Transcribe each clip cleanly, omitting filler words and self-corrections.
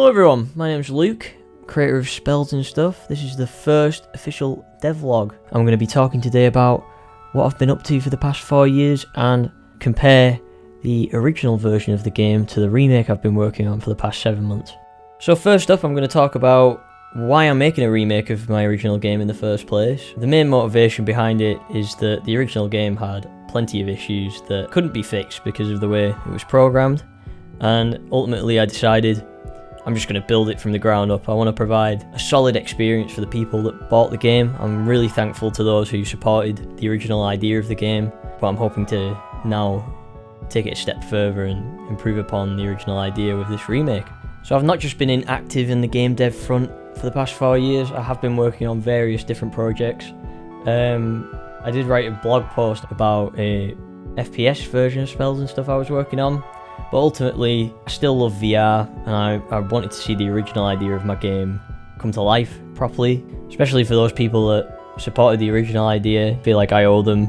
Hello everyone, my name's Luke, creator of Spells and Stuff. This is the first official devlog. I'm going to be talking today about what I've been up to for the past 4 years and compare the original version of the game to the remake I've been working on for the past 7 months. So first up, I'm going to talk about why I'm making a remake of my original game in the first place. The main motivation behind it is that the original game had plenty of issues that couldn't be fixed because of the way it was programmed, and ultimately I decided I'm just going to build it from the ground up. I want to provide a solid experience for the people that bought the game. I'm really thankful to those who supported the original idea of the game, but I'm hoping to now take it a step further and improve upon the original idea with this remake. So I've not just been active in the game dev front for the past 4 years, I have been working on various different projects. I did write a blog post about a FPS version of Spells and Stuff I was working on, but ultimately I still love VR, and I wanted to see the original idea of my game come to life properly, especially for those people that supported the original idea. I feel like I owe them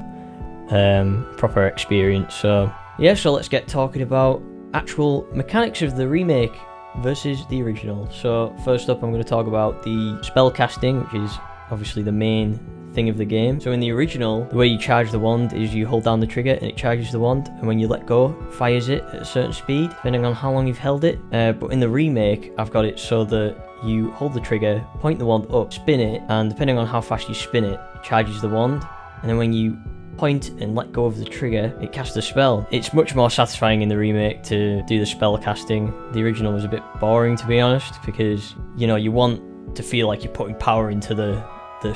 proper experience. So yeah, so let's get talking about actual mechanics of the remake versus the original. So first up, I'm going to talk about the spellcasting, which is obviously the main thing of the game. So in the original, the way you charge the wand is you hold down the trigger and it charges the wand, and when you let go, it fires it at a certain speed depending on how long you've held it. But in the remake, I've got it so that you hold the trigger, point the wand up, spin it, and depending on how fast you spin it, it charges the wand, and then when you point and let go of the trigger, it casts a spell. It's much more satisfying in the remake to do the spell casting. The original was a bit boring, to be honest, because you know, you want to feel like you're putting power into the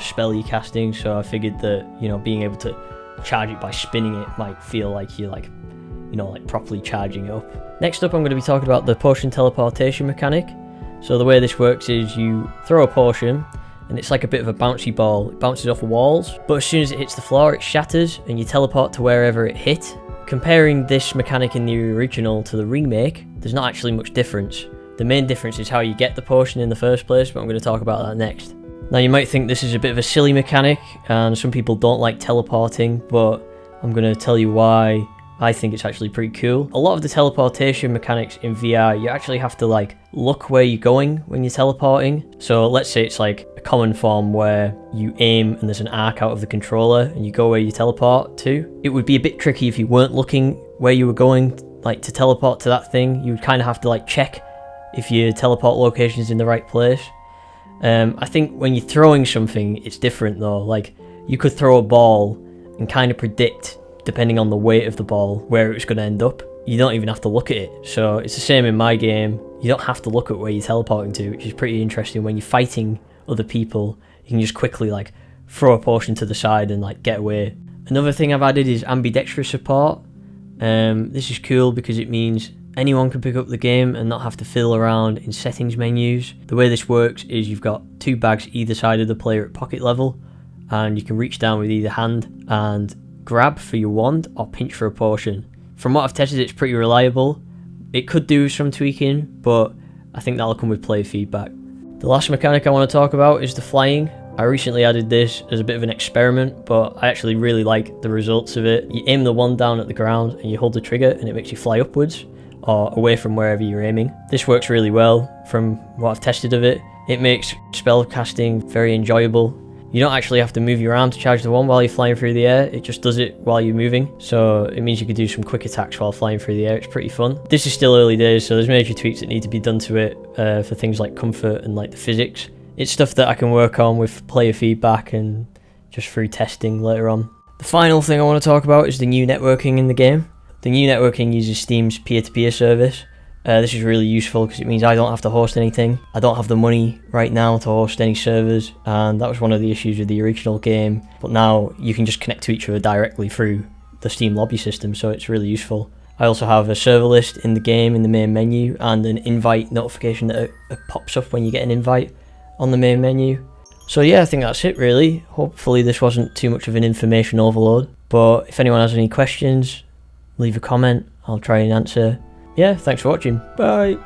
spell you're casting, so I figured that, you know, being able to charge it by spinning it might feel like you're like, you know, like properly charging it up. Next up, I'm going to be talking about the potion teleportation mechanic. So the way this works is you throw a potion and it's like a bit of a bouncy ball. It bounces off walls, but as soon as it hits the floor, it shatters and you teleport to wherever it hit. Comparing this mechanic in the original to the remake, there's not actually much difference. The main difference is how you get the potion in the first place, but I'm going to talk about that next. Now you might think this is a bit of a silly mechanic and some people don't like teleporting, but I'm going to tell you why I think it's actually pretty cool. A lot of the teleportation mechanics in VR, you actually have to like look where you're going when you're teleporting. So let's say it's like a common form where you aim and there's an arc out of the controller and you go where you teleport to. It would be a bit tricky if you weren't looking where you were going, like to teleport to that thing. You would kind of have to like check if your teleport location is in the right place. I think when you're throwing something, it's different though. Like you could throw a ball and kind of predict, depending on the weight of the ball, where it's going to end up. You don't even have to look at it. So it's the same in my game. You don't have to look at where you're teleporting to, which is pretty interesting. When you're fighting other people, you can just quickly like throw a potion to the side and like get away. Another thing I've added is ambidextrous support. This is cool because it means anyone can pick up the game and not have to fiddle around in settings menus. The way this works is you've got 2 bags either side of the player at pocket level, and you can reach down with either hand and grab for your wand or pinch for a potion. From what I've tested, it's pretty reliable. It could do some tweaking, but I think that'll come with player feedback. The last mechanic I want to talk about is the flying. I recently added this as a bit of an experiment, but I actually really like the results of it. You aim the wand down at the ground and you hold the trigger and it makes you fly upwards or away from wherever you're aiming. This works really well from what I've tested of it. It makes spell casting very enjoyable. You don't actually have to move your arm to charge the wand while you're flying through the air, it just does it while you're moving. So it means you can do some quick attacks while flying through the air. It's pretty fun. This is still early days, so there's major tweaks that need to be done to it for things like comfort and like the physics. It's stuff that I can work on with player feedback and just through testing later on. The final thing I want to talk about is the new networking in the game. The new networking uses Steam's peer-to-peer service. This is really useful because it means I don't have to host anything. I don't have the money right now to host any servers, and that was one of the issues with the original game. But now you can just connect to each other directly through the Steam lobby system, so it's really useful. I also have a server list in the game in the main menu and an invite notification that pops up when you get an invite on the main menu. So yeah, I think that's it really. Hopefully this wasn't too much of an information overload, but if anyone has any questions, leave a comment, I'll try and answer. Yeah, thanks for watching. Bye.